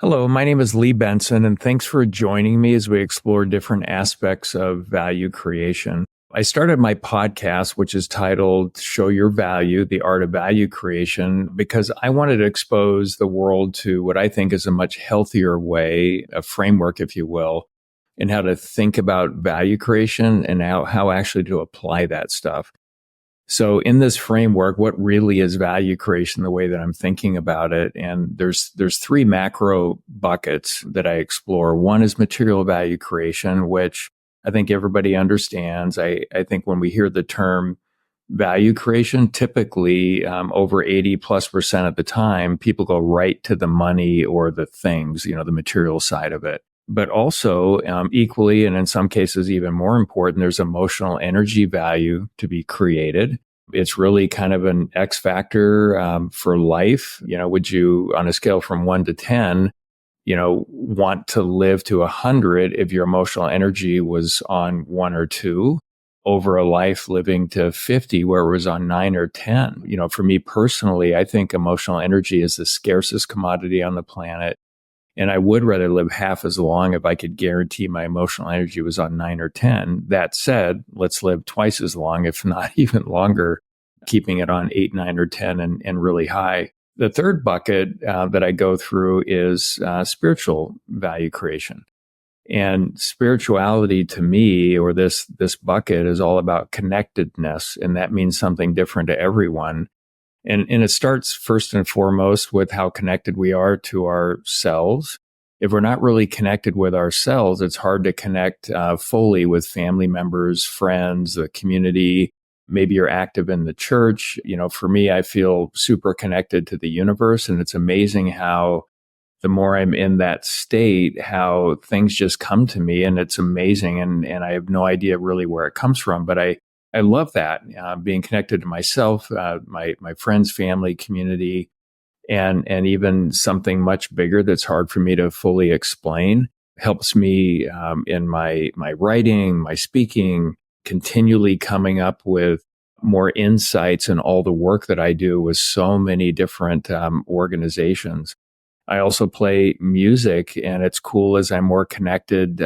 Hello, my name is Lee Benson, and thanks for joining me as we explore different aspects of value creation. I started my podcast, which is titled Show Your Value, The Art of Value Creation, because I wanted to expose the world to what I think is a much healthier way, a framework, if you will, in how to think about value creation and how actually to apply that stuff. So in this framework, what really is value creation, the way that I'm thinking about it? And there's three macro buckets that I explore. One is material value creation, which I think everybody understands. I think when we hear the term value creation, typically over 80+% of the time, people go right to the money or the things, the material side of it. But also equally, and in some cases even more important, there's emotional energy value to be created. It's really kind of an X factor for life. Would you, on a scale from 1 to 10, want to live to 100 if your emotional energy was on 1 or 2, over a life living to 50 where it was on 9 or 10? For me personally, I think emotional energy is the scarcest commodity on the planet. And I would rather live half as long if I could guarantee my emotional energy was on 9 or 10. That said, let's live twice as long, if not even longer, keeping it on 8, 9, or 10 and really high. The third bucket that I go through is spiritual value creation. And spirituality to me, or this bucket, is all about connectedness. And that means something different to everyone. And it starts first and foremost with how connected we are to ourselves. If we're not really connected with ourselves, it's hard to connect fully with family members, friends, the community. Maybe you're active in the church. For me, I feel super connected to the universe. And it's amazing how the more I'm in that state, how things just come to me. And it's amazing. And I have no idea really where it comes from. But I love that, being connected to myself, my friends, family, community, and even something much bigger that's hard for me to fully explain. Helps me in my writing, my speaking, continually coming up with more insights in all the work that I do with so many different organizations. I also play music, and it's cool as I'm more connected,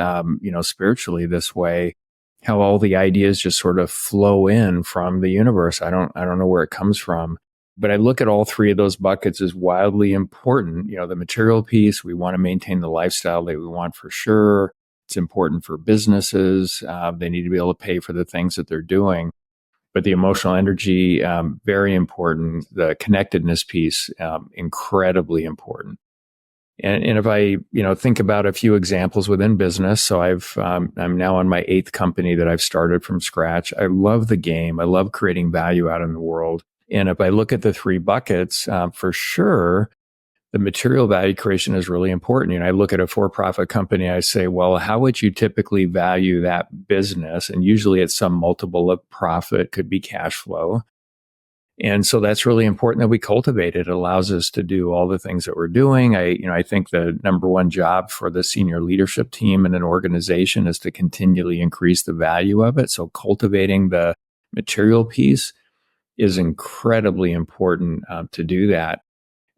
spiritually this way, how all the ideas just sort of flow in from the universe. I don't know where it comes from, but I look at all three of those buckets as wildly important. The material piece, we want to maintain the lifestyle that we want for sure. It's important for businesses. They need to be able to pay for the things that they're doing. But the emotional energy, very important. The connectedness piece, incredibly important. And if I, think about a few examples within business, so I'm now on my 8th company that I've started from scratch. I love the game. I love creating value out in the world. And if I look at the three buckets, for sure, the material value creation is really important. I look at a for-profit company, I say, well, how would you typically value that business? And usually it's some multiple of profit, could be cash flow. And so that's really important that we cultivate it. It allows us to do all the things that we're doing. I think the number one job for the senior leadership team in an organization is to continually increase the value of it. So cultivating the material piece is incredibly important to do that.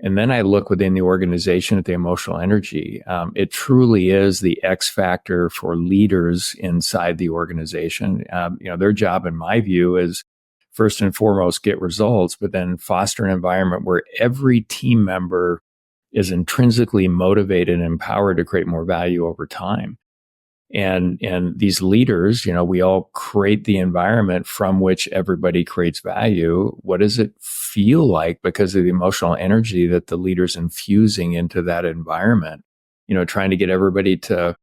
And then I look within the organization at the emotional energy. It truly is the X factor for leaders inside the organization. Their job, in my view, is first and foremost, get results, but then foster an environment where every team member is intrinsically motivated and empowered to create more value over time. And these leaders, we all create the environment from which everybody creates value. What does it feel like because of the emotional energy that the leader's infusing into that environment? Trying to get everybody to,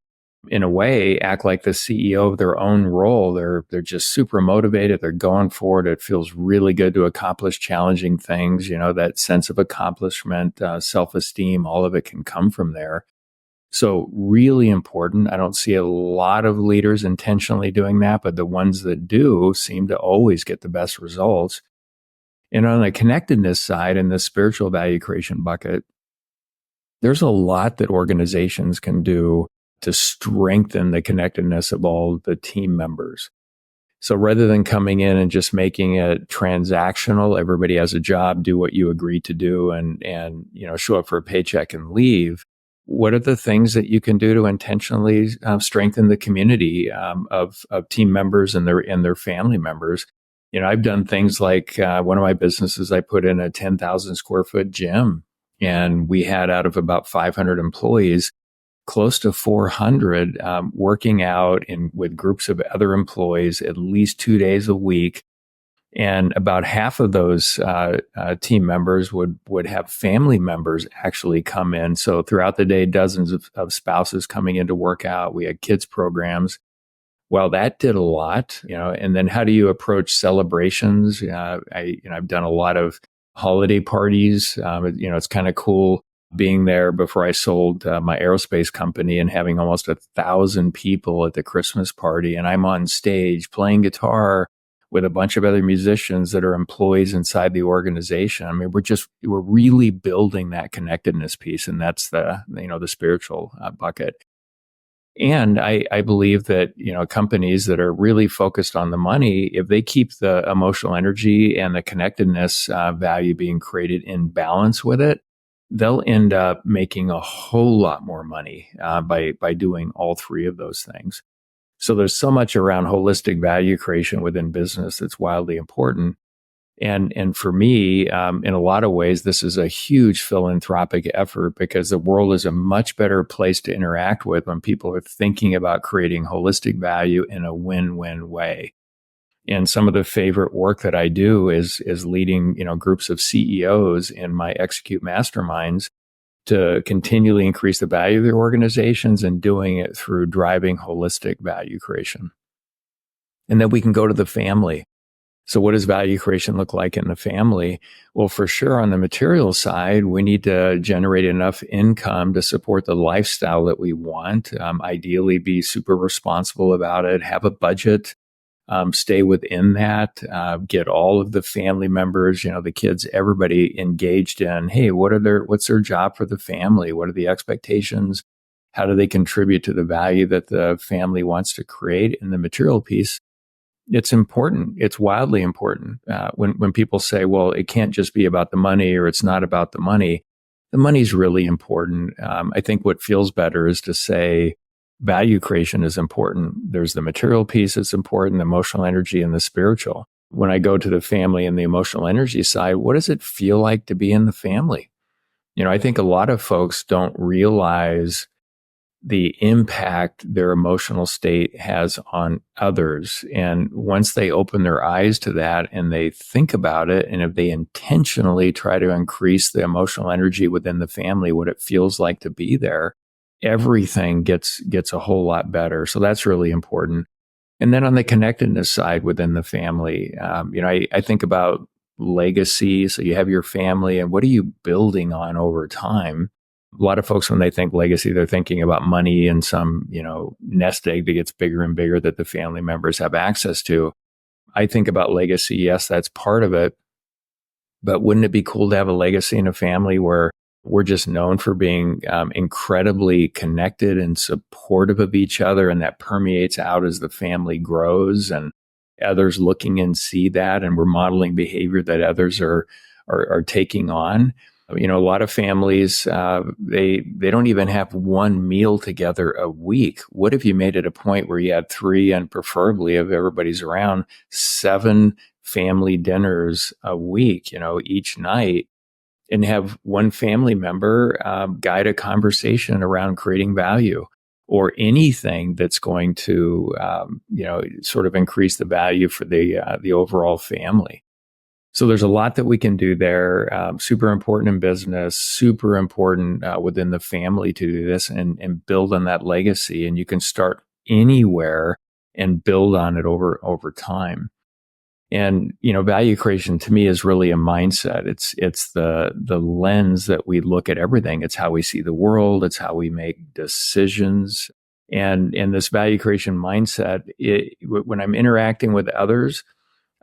in a way, act like the CEO of their own role. They're just super motivated. They're going forward. It feels really good to accomplish challenging things. That sense of accomplishment, self-esteem, all of it can come from there. So really important. I don't see a lot of leaders intentionally doing that, but the ones that do seem to always get the best results. And on the connectedness side, in the spiritual value creation bucket, there's a lot that organizations can do to strengthen the connectedness of all the team members. So rather than coming in and just making it transactional, everybody has a job, do what you agree to do, and show up for a paycheck and leave. what are the things that you can do to intentionally strengthen the community of team members and their family members? I've done things like one of my businesses, I put in a 10,000 square foot gym, and we had, out of about 500 employees, close to 400 working out with groups of other employees at least 2 days a week. And about half of those team members would have family members actually come in. So throughout the day, dozens of spouses coming in to work out. We had kids programs. Well, that did a lot, And then how do you approach celebrations? I've done a lot of holiday parties. It's kind of cool being there before I sold my aerospace company and having almost 1,000 people at the Christmas party, and I'm on stage playing guitar with a bunch of other musicians that are employees inside the organization. I mean, we're really building that connectedness piece, and that's the spiritual bucket. And I believe that, companies that are really focused on the money, if they keep the emotional energy and the connectedness value being created in balance with it, they'll end up making a whole lot more money by doing all three of those things. So there's so much around holistic value creation within business that's wildly important. And for me, in a lot of ways, this is a huge philanthropic effort, because the world is a much better place to interact with when people are thinking about creating holistic value in a win-win way. And some of the favorite work that I do is leading, groups of CEOs in my Execute Masterminds to continually increase the value of their organizations, and doing it through driving holistic value creation. And then we can go to the family. So what does value creation look like in the family? Well, for sure, on the material side, we need to generate enough income to support the lifestyle that we want. Ideally, be super responsible about it, have a budget, stay within that, get all of the family members, the kids, everybody engaged in, hey, what's their job for the family? What are the expectations? How do they contribute to the value that the family wants to create? In the material piece, it's important. It's wildly important. When people say, well, it can't just be about the money, or it's not about the money's really important. I think what feels better is to say value creation is important. There's the material piece that's important, the emotional energy, and the spiritual. When I go to the family and the emotional energy side, what does it feel like to be in the family? I think a lot of folks don't realize the impact their emotional state has on others. And once they open their eyes to that and they think about it, and if they intentionally try to increase the emotional energy within the family, what it feels like to be there, everything gets a whole lot better. So that's really important. And then on the connectedness side within the family, I think about legacy. So you have your family, and what are you building on over time? A lot of folks, when they think legacy, they're thinking about money and some, nest egg that gets bigger and bigger that the family members have access to. I think about legacy. Yes, that's part of it. But wouldn't it be cool to have a legacy in a family where we're just known for being incredibly connected and supportive of each other, and that permeates out as the family grows, and others looking and see that, and we're modeling behavior that others are taking on. A lot of families, they don't even have one meal together a week. What if you made it a point where you had 3, and preferably, if everybody's around, 7 family dinners a week, each night, and have one family member guide a conversation around creating value, or anything that's going to, sort of increase the value for the overall family. So there's a lot that we can do there. Super important in business, super important within the family to do this and build on that legacy. And you can start anywhere and build on it over time. And, value creation to me is really a mindset. It's the lens that we look at everything. It's how we see the world. It's how we make decisions. And this value creation mindset, when I'm interacting with others,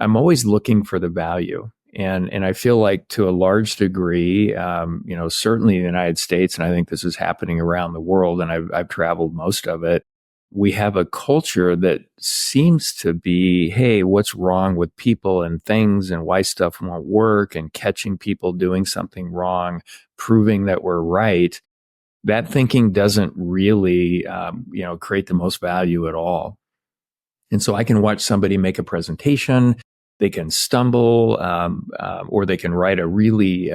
I'm always looking for the value. And I feel like, to a large degree, certainly in the United States, and I think this is happening around the world, and I've traveled most of it, we have a culture that seems to be, hey, what's wrong with people and things, and why stuff won't work, and catching people doing something wrong, proving that we're right. that thinking doesn't really, create the most value at all. And so I can watch somebody make a presentation, they can stumble, or they can write a really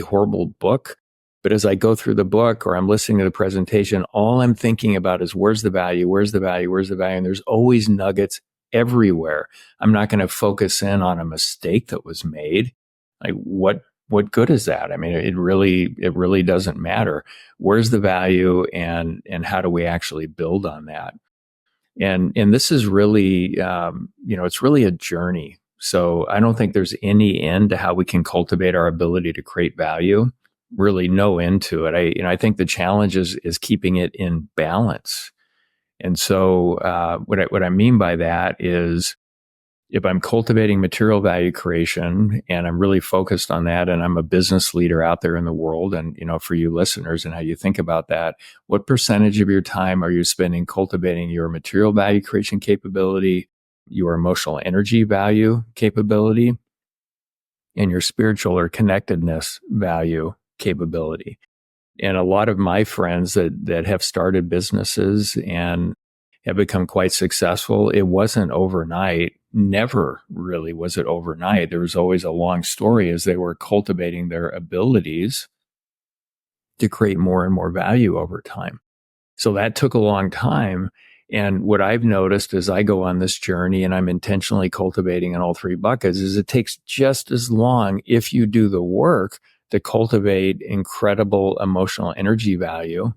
horrible book. But as I go through the book or I'm listening to the presentation, all I'm thinking about is where's the value, where's the value, where's the value? And there's always nuggets everywhere. I'm not going to focus in on a mistake that was made. Like what good is that? I mean, it really doesn't matter. Where's the value, and how do we actually build on that? And this is really, it's really a journey. So I don't think there's any end to how we can cultivate our ability to create value. Really no end to it. I think the challenge is keeping it in balance. And so what I mean by that is, if I'm cultivating material value creation and I'm really focused on that, and I'm a business leader out there in the world, and, for you listeners and how you think about that, what percentage of your time are you spending cultivating your material value creation capability, your emotional energy value capability, and your spiritual or connectedness value capability? And a lot of my friends that have started businesses and have become quite successful, it wasn't overnight. Never really was it overnight. There was always a long story as they were cultivating their abilities to create more and more value over time. So that took a long time. And what I've noticed as I go on this journey and I'm intentionally cultivating in all three buckets is it takes just as long, if you do the work, to cultivate incredible emotional energy value.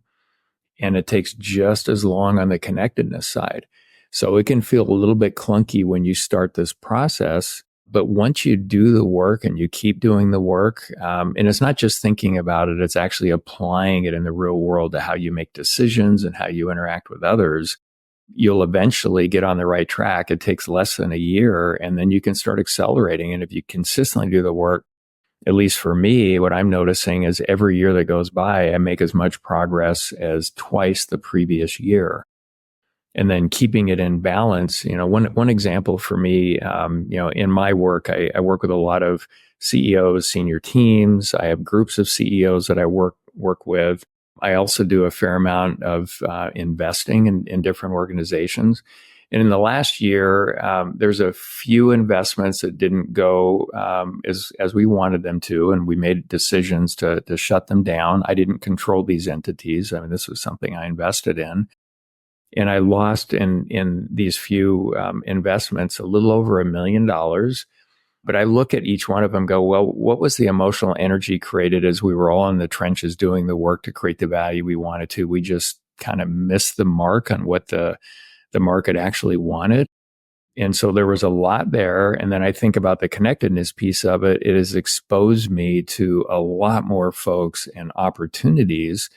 And it takes just as long on the connectedness side. So it can feel a little bit clunky when you start this process. But once you do the work and you keep doing the work, and it's not just thinking about it, it's actually applying it in the real world to how you make decisions and how you interact with others, you'll eventually get on the right track. It takes less than a year, and then you can start accelerating. And if you consistently do the work, at least for me, what I'm noticing is every year that goes by, I make as much progress as twice the previous year. And then keeping it in balance, one example for me, in my work, I work with a lot of CEOs, senior teams. I have groups of CEOs that I work with. I also do a fair amount of investing in different organizations. And in the last year, there's a few investments that didn't go as we wanted them to, and we made decisions to shut them down. I didn't control these entities. I mean, this was something I invested in. And I lost in these few investments a little over $1 million. But I look at each one of them and go, well, what was the emotional energy created as we were all in the trenches doing the work to create the value we wanted to? We just kind of missed the mark on what the market actually wanted. And so there was a lot there. And then I think about the connectedness piece of it. It has exposed me to a lot more folks and opportunities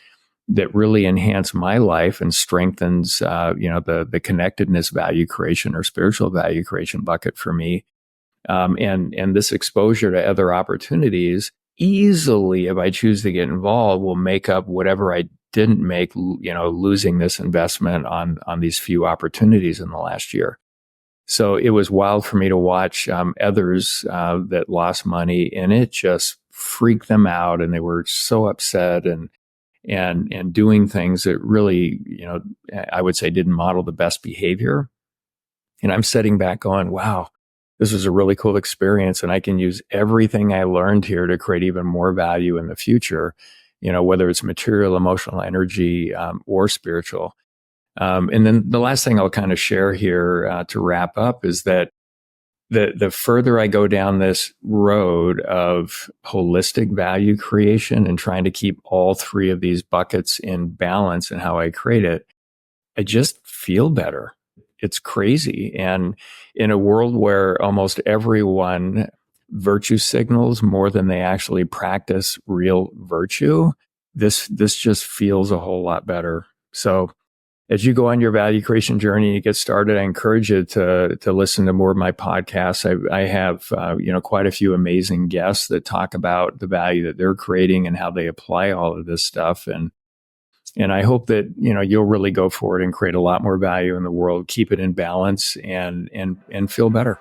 that really enhance my life and strengthens, the connectedness value creation or spiritual value creation bucket for me. And this exposure to other opportunities easily, if I choose to get involved, will make up whatever I didn't make, losing this investment on these few opportunities in the last year. So it was wild for me to watch others that lost money, and it just freaked them out, and they were so upset and doing things that really, I would say didn't model the best behavior. And I'm sitting back going, wow, this was a really cool experience, and I can use everything I learned here to create even more value in the future, whether it's material, emotional energy, or spiritual. And then the last thing I'll kind of share here to wrap up is that the further I go down this road of holistic value creation and trying to keep all three of these buckets in balance in how I create it, I just feel better. It's crazy. And in a world where almost everyone virtue signals more than they actually practice real virtue, this just feels a whole lot better. So as you go on your value creation journey and you get started, I encourage you to listen to more of my podcasts. I have quite a few amazing guests that talk about the value that they're creating and how they apply all of this stuff. And I hope that you'll really go forward and create a lot more value in the world, keep it in balance, and feel better.